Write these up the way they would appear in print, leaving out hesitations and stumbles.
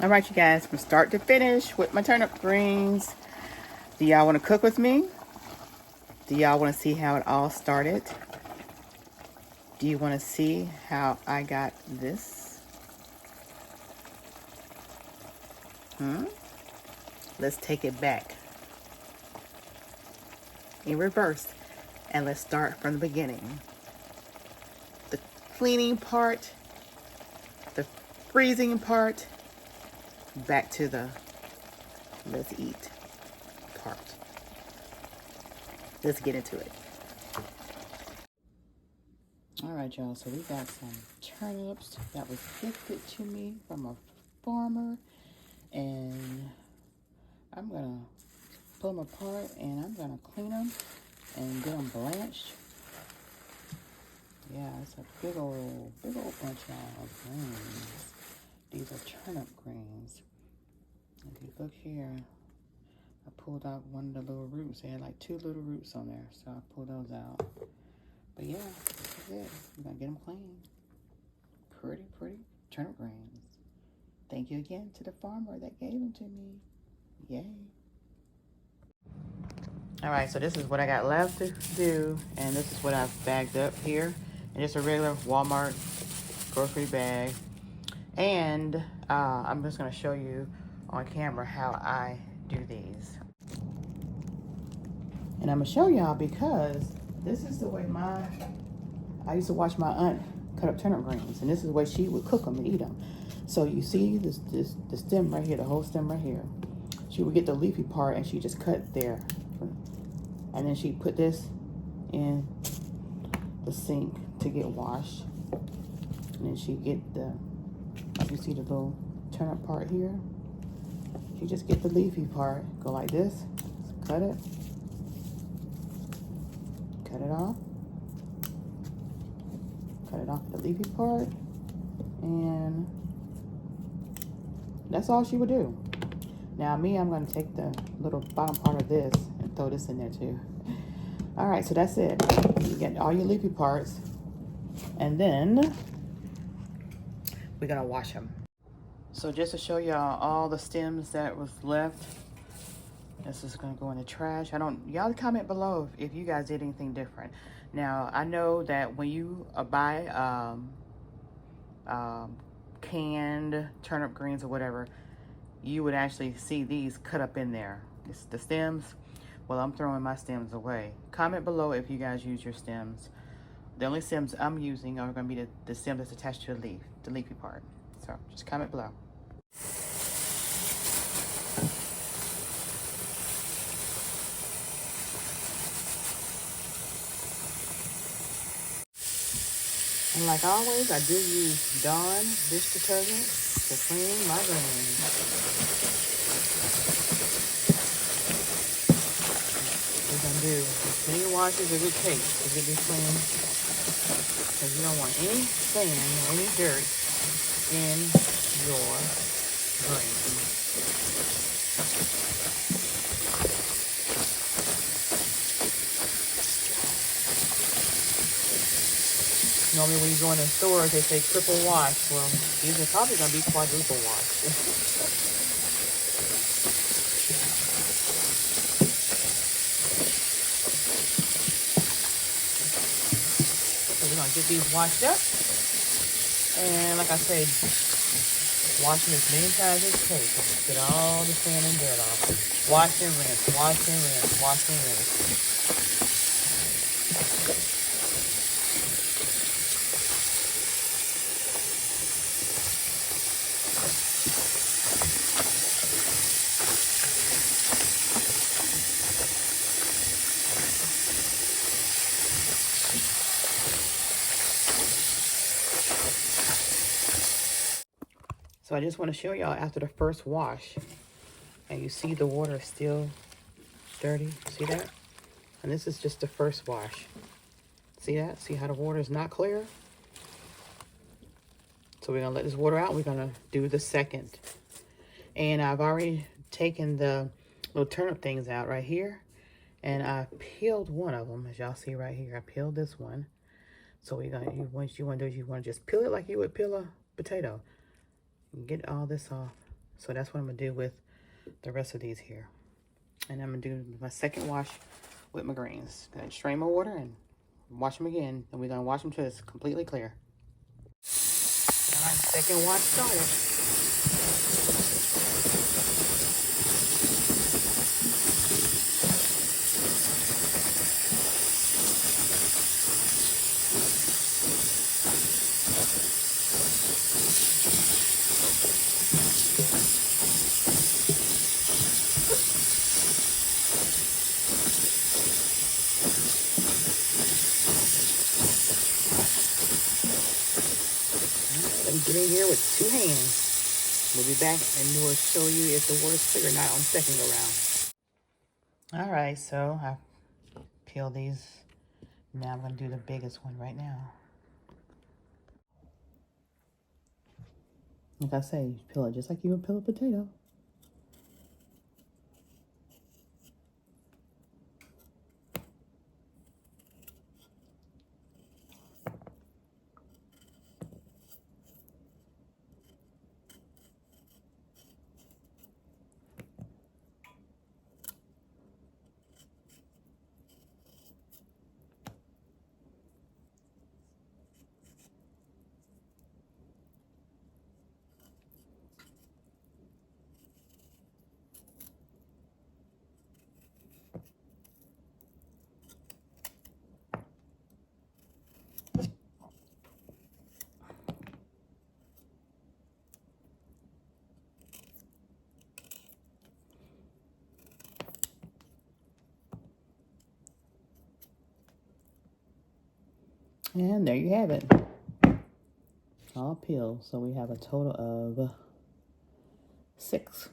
All right, you guys, from start to finish with my turnip greens. Do y'all want to cook with me? Do y'all want to see how it all started? Do you want to see how I got this? Let's take it back in reverse and let's start from the beginning. The cleaning part, the freezing part, back to the let's eat part. Let's get into it. All right, y'all, so we got some turnips that was gifted to me from a farmer, and I'm gonna pull them apart and I'm gonna clean them and get them blanched. Yeah, it's a big old bunch of greens. These are turnip greens. If you look here, I pulled out one of the little roots. They had like 2 little roots on there, so I pulled those out. But yeah, this is it. I'm gonna get them clean. Pretty turnip greens. Thank you again to the farmer that gave them to me. Yay. All right, so this is what I got left to do, and this is what I've bagged up here. And it's a regular Walmart grocery bag. And I'm just gonna show you on camera how I do these. And I'm gonna show y'all because this is the way I used to watch my aunt cut up turnip greens, and this is the way she would cook them and eat them. So you see the stem right here, the whole stem right here. She would get the leafy part and she just cut there. And then she put this in the sink to get washed. And then she get you see the little turnip part here? She just get the leafy part, go like this, cut it off. Cut it off the leafy part, and that's all she would do. Now me, I'm gonna take the little bottom part of this and throw this in there too. All right, so that's it. You get all your leafy parts, and then we're gonna wash them. So just to show y'all all the stems that was left, this is gonna go in the trash. Y'all comment below if you guys did anything different. Now, I know that when you buy canned turnip greens or whatever, you would actually see these cut up in there. It's the stems. Well, I'm throwing my stems away. Comment below if you guys use your stems. The only stems I'm using are gonna be the stem that's attached to the leaf, the leafy part. So just comment below. And like always, I do use Dawn dish detergent to clean my greens. We're gonna do as many washes as it takes to get these clean, because you don't want any sand or any dirt in your greens. Normally when you go in the stores, they say triple wash. Well, these are probably going to be quadruple wash. So we're going to get these washed up. And like I said, wash them as many times as it takes. Get all the sand and dirt off. Wash and rinse, wash and rinse, wash and rinse. So I just want to show y'all after the first wash, and you see the water is still dirty. See that? And this is just the first wash. See that? See how the water is not clear? So we're gonna let this water out. We're gonna do the second. And I've already taken the little turnip things out right here, and I peeled one of them, as y'all see right here. I peeled this one. So what you want to do is you want to just peel it like you would peel a potato. Get all this off So that's what I'm gonna do with the rest of these here. And I'm gonna do my second wash with my greens. Gonna strain my water and wash them again. And we're gonna wash them till it's completely clear. All right, second wash started. Let me get in here with 2 hands. We'll be back and we'll show you if the water's clear or not on second go round. All right, so I peeled these. Now I'm gonna do the biggest one right now. Like I say, you peel it just like you would peel a potato. And there you have it. All peeled. So we have a total of 6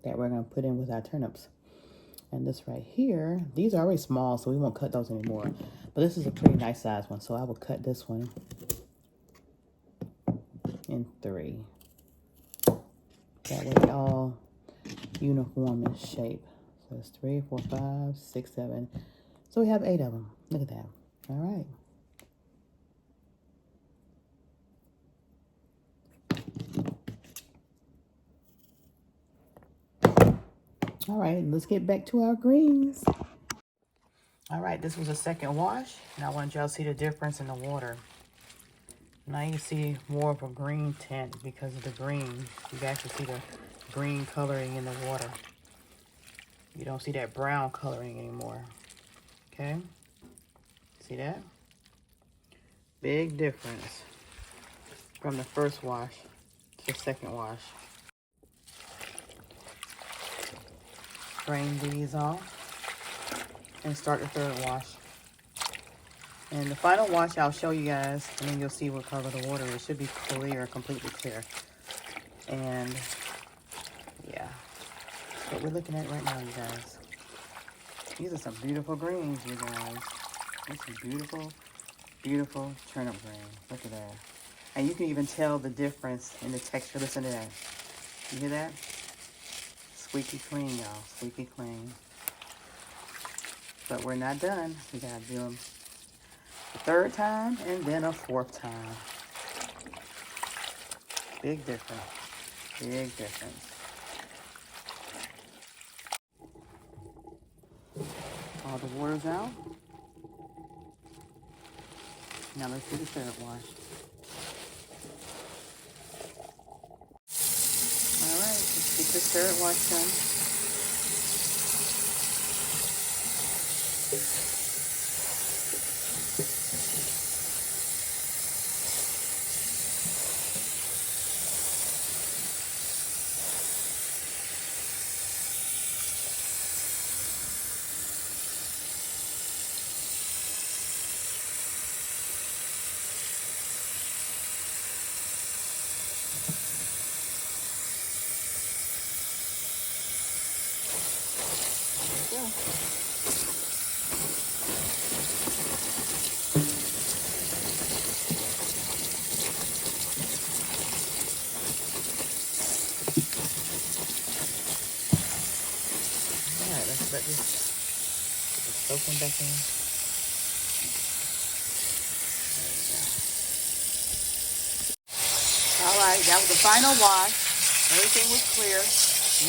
that we're going to put in with our turnips. And this right here, these are already small, so we won't cut those anymore. But this is a pretty nice size one, so I will cut this one in 3. That way they're all uniform in shape. So it's 3, 4, 5, 6, 7. So we have 8 of them. Look at that. All right. All right, let's get back to our greens. All right, this was a second wash, and I want y'all to see the difference in the water. Now you see more of a green tint because of the green. You can actually see the green coloring in the water. You don't see that brown coloring anymore. Okay? See that? Big difference from the first wash to the second wash. Drain these off and start the third wash. And the final wash I'll show you guys, and then you'll see what color the water is. It should be clear, completely clear. And yeah, that's what we're looking at right now, you guys. These are some beautiful greens, you guys. These are beautiful, beautiful turnip greens. Look at that. And you can even tell the difference in the texture. Listen to that. You hear that? Squeaky clean, y'all. Squeaky clean. But we're not done. We gotta do them a 3rd time and then a 4th time. Big difference. Big difference. All the water's out. Now let's do the 3rd wash. All right, let's get this 3rd wash done. There we go. All right, let's let this soak them back in. There we go. All right, that was the final wash. Everything was clear.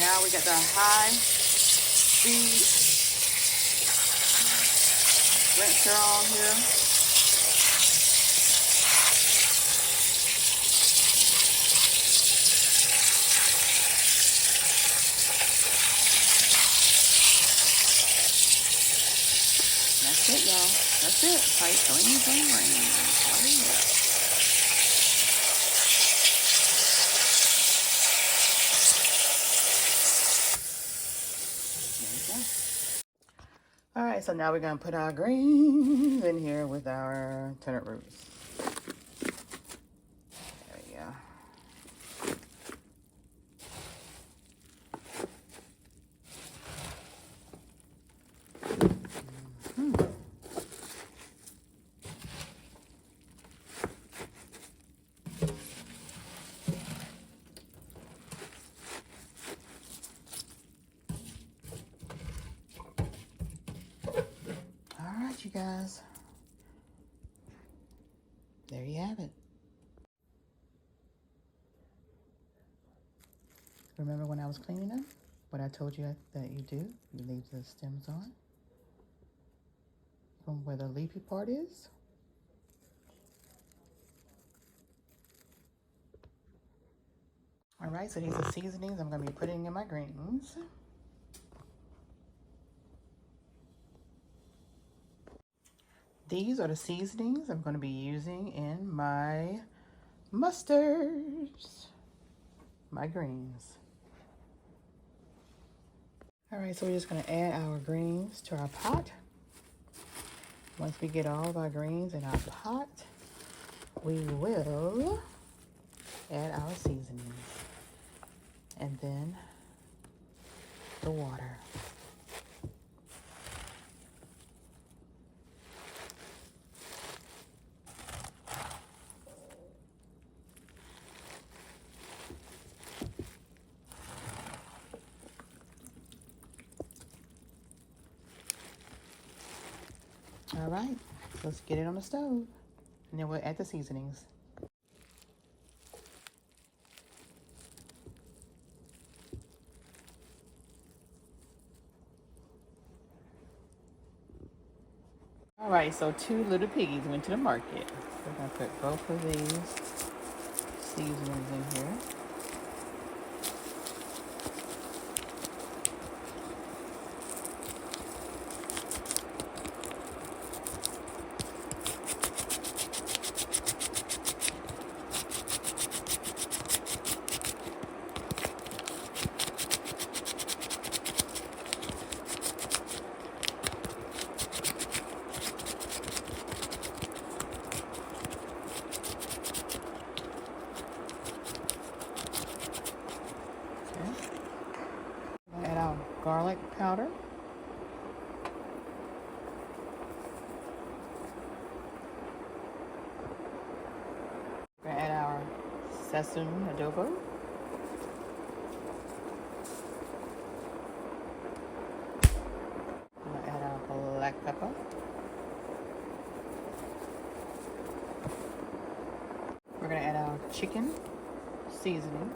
Now we got the high speed rinser on here. That's it, y'all. That's it. Tight, clean, clean, clean. Oh, yeah. All right, so now we're gonna put our greens in here with our turnip roots. There we go. You guys, there you have it. Remember when I was cleaning up, what I told you that you do? You leave the stems on from where the leafy part is. All right, so these are seasonings I'm going to be putting in my greens. These are the seasonings I'm going to be using in my mustards, my greens. All right, so we're just going to add our greens to our pot. Once we get all of our greens in our pot, we will add our seasonings and then the water. All right, let's get it on the stove, and then we'll add the seasonings. All right, so 2 little piggies went to the market. We're gonna put both of these seasonings in here. Add our garlic powder. We're gonna add our sesame adobo. We're gonna add our black pepper. We're gonna add our chicken seasoning.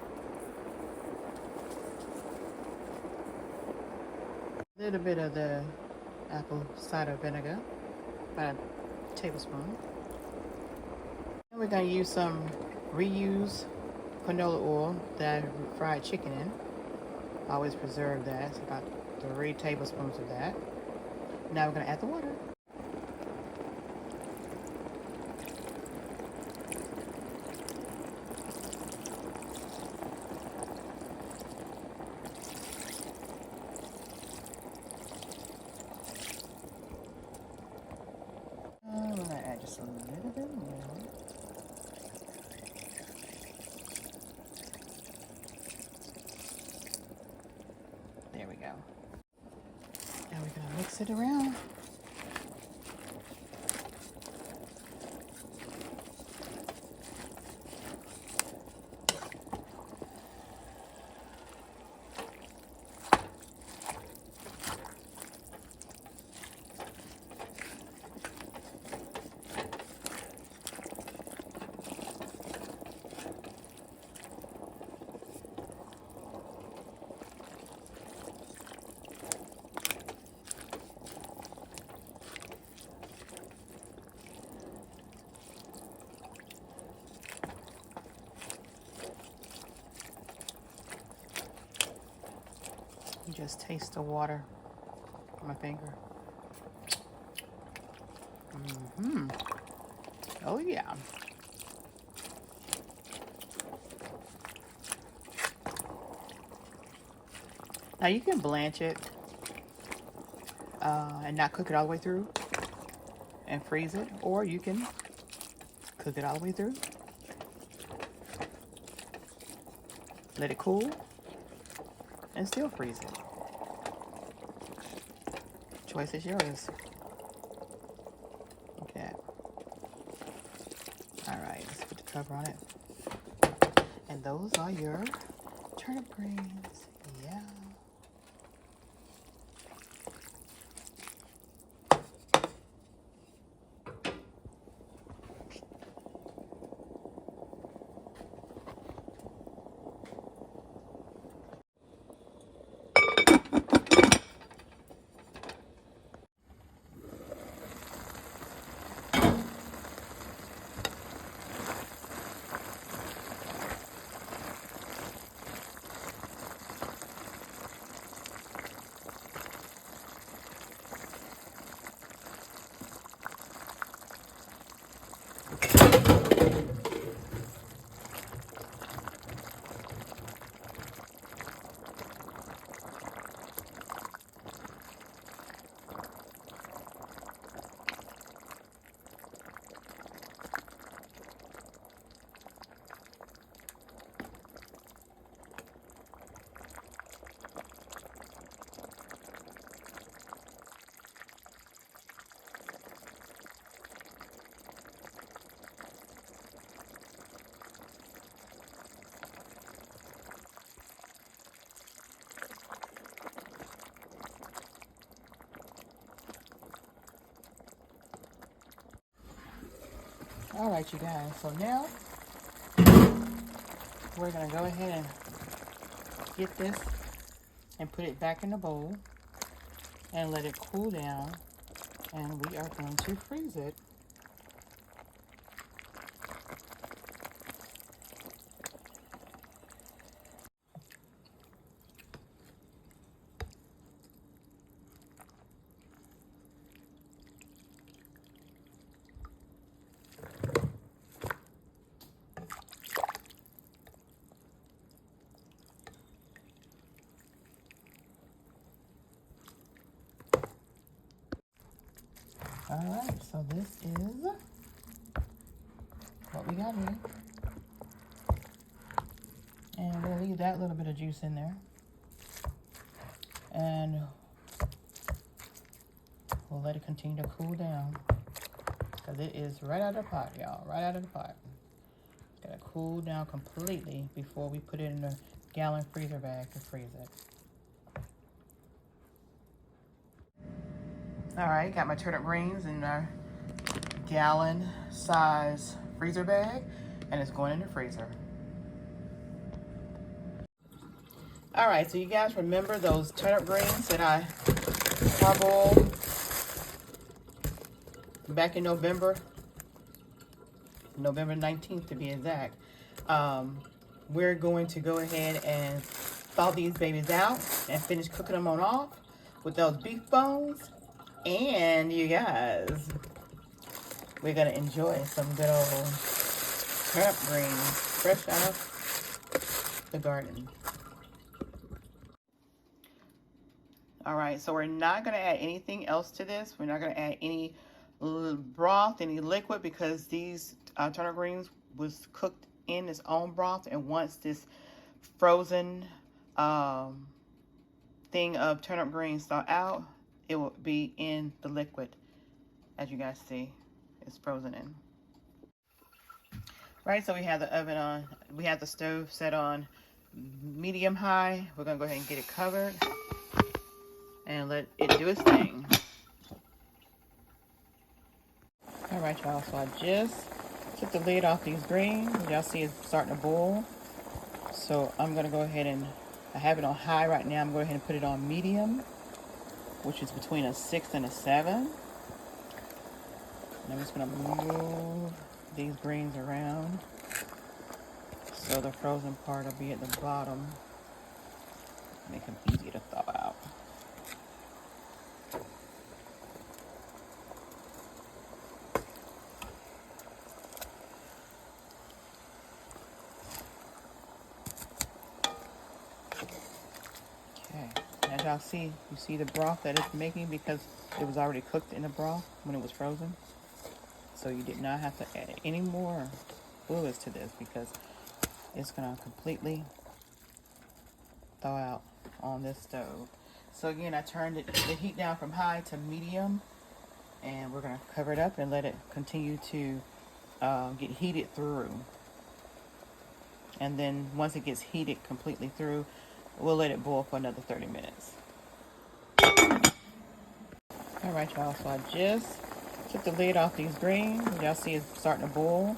A little bit of the apple cider vinegar, about a tablespoon. And we're going to use some reused canola oil that I fried chicken in. I always preserve that. It's about 3 tablespoons of that. Now we're going to add the water. I'm going to add just a little bit more. There we go. Now we're going to mix it around. Just taste the water on my finger. Oh yeah. Now you can blanch it and not cook it all the way through and freeze it, or you can cook it all the way through, let it cool, and still freeze it. Choice is yours. Look at that. All right, let's put the cover on it. And those are your turnip greens. Yeah. All right, you guys, so now we're gonna go ahead and get this and put it back in the bowl and let it cool down, and we are going to freeze it. All right, so this is what we got here. And we'll leave that little bit of juice in there. And we'll let it continue to cool down, because it is right out of the pot, y'all, right out of the pot. It's gotta cool down completely before we put it in a gallon freezer bag to freeze it. All right, got my turnip greens in our gallon size freezer bag, and it's going in the freezer. All right, so you guys remember those turnip greens that I parboiled back in November 19th to be exact. We're going to go ahead and thaw these babies out and finish cooking them on off with those beef bones. And you guys, we're gonna enjoy some good old turnip greens fresh out of the garden. All right, so we're not gonna add anything else to this. We're not gonna add any broth, any liquid, because these turnip greens was cooked in its own broth, and once this frozen thing of turnip greens thaw out, it will be in the liquid. As you guys see, it's frozen in. Right, so we have the oven on, we have the stove set on medium high. We're gonna go ahead and get it covered and let it do its thing. All right, y'all, so I just took the lid off these greens. Y'all see it's starting to boil. So I'm gonna go ahead and, I have it on high right now. I'm going to go ahead and put it on medium, which is between a 6 and a 7. And I'm just gonna move these greens around so the frozen part will be at the bottom. Make them easy to thaw out. Okay, as y'all see, you see the broth that it's making because it was already cooked in the broth when it was frozen. So you did not have to add any more fluids to this because it's gonna completely thaw out on this stove. So again, I turned the heat down from high to medium, and we're gonna cover it up and let it continue to get heated through. And then once it gets heated completely through, we'll let it boil for another 30 minutes. All right, y'all, so I just took the lid off these greens. Y'all see it's starting to boil.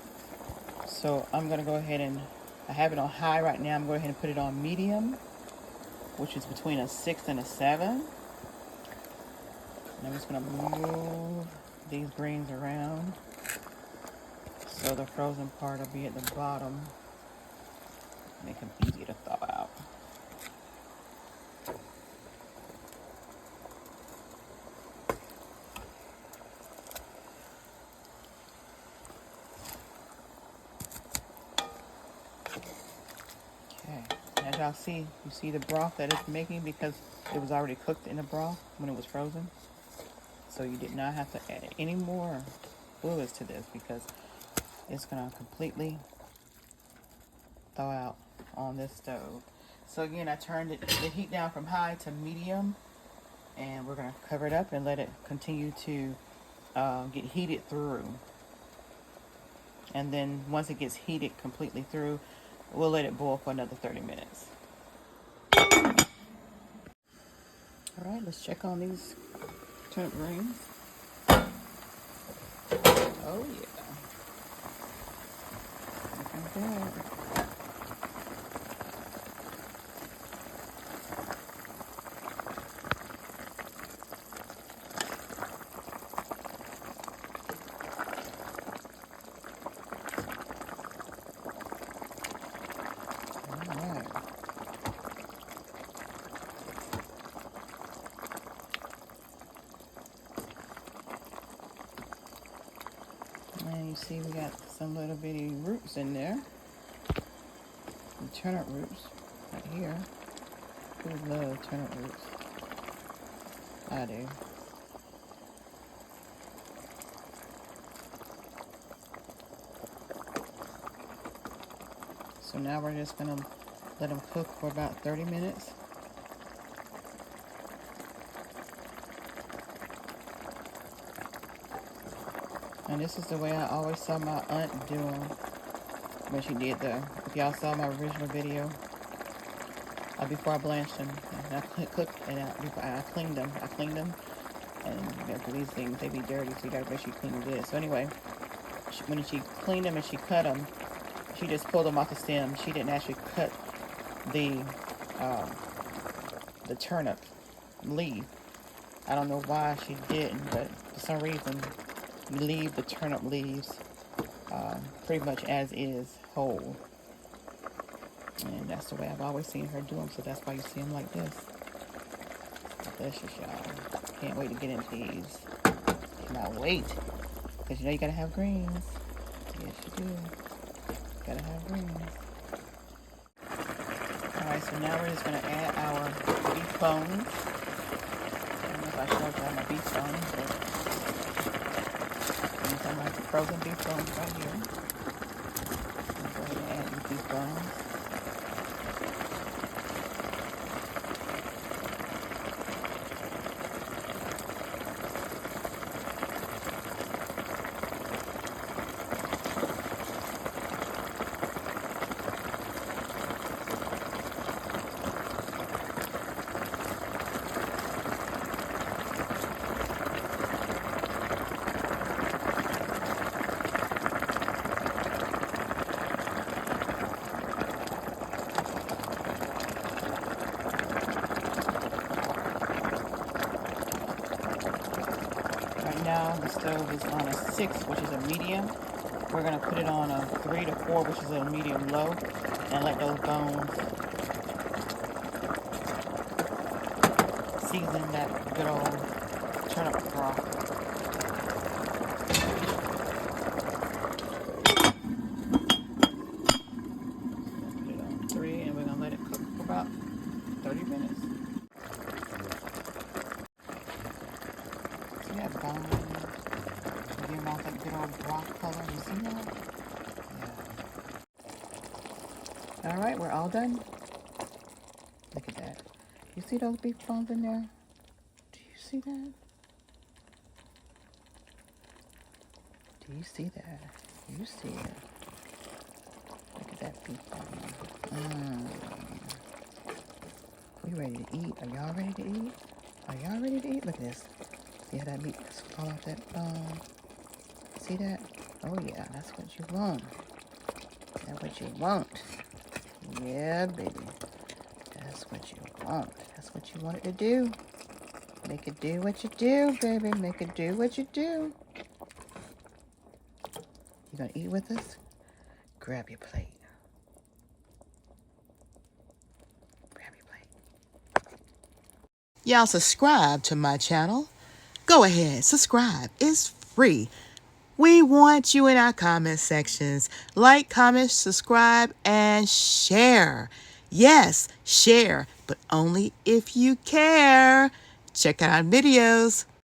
So I'm gonna go ahead and, I have it on high right now. I'm gonna go ahead and put it on medium, which is between a 6 and a 7. And I'm just gonna move these greens around so the frozen part will be at the bottom. Make them easy to thaw out. Okay, as y'all see, you see the broth that it's making because it was already cooked in the broth when it was frozen. So you did not have to add any more fluids to this because it's gonna completely thaw out on this stove. So again, I turned the heat down from high to medium, and we're gonna cover it up and let it continue to get heated through. And then once it gets heated completely through, we'll let it boil for another 30 minutes. All right, let's check on these turnip greens. Oh yeah, looking good. And you see we got some little bitty roots in there. The turnip roots right here. Who love turnip roots? I do. So now we're just gonna let them cook for about 30 minutes. And this is the way I always saw my aunt doing when she did if y'all saw my original video, before I blanched them, and I cooked, and before I cleaned them, and these things, they be dirty, so you gotta make sure you clean this. So anyway, when she cleaned them and she cut them, she just pulled them off the stem. She didn't actually cut the turnip leaf. I don't know why she didn't, but for some reason, you leave the turnip leaves pretty much as is, whole. And that's the way I've always seen her do them, so that's why you see them like this. Delicious, y'all. Can't wait to get into these. Cannot wait. Because you know you gotta have greens. Yes, you do. Gotta have greens. Alright, so now we're just gonna add our beef bones. I don't know if I showed y'all my beef bones, but these are my frozen beef bones right here. I'm going to add these beef bones. Now the stove is on a 6, which is a medium. We're going to put it on a 3 to 4, which is a medium low, and let those bones season that good old turnip broth. Put it on 3 and we're gonna let it cook for about 30 minutes. See that bone? Giving off that good old broth color. You see that? Yeah. All right, we're all done. Look at that. You see those beef bones in there? Do you see that? Do you see that? You see it. Look at that beef bone. We ready to eat. Are y'all ready to eat? Are y'all ready to eat? Look at this. See how that meat just fall off that bone? See that? Oh yeah, that's what you want. That's what you want. Yeah, baby. That's what you want. That's what you want it to do. Make it do what you do, baby. Make it do what you do. You gonna eat with us? Grab your plate. Grab your plate. Y'all subscribe to my channel. Go ahead, subscribe. It's free. We want you in our comment sections. Like, comment, subscribe, and share. Yes, share, but only if you care. Check out our videos.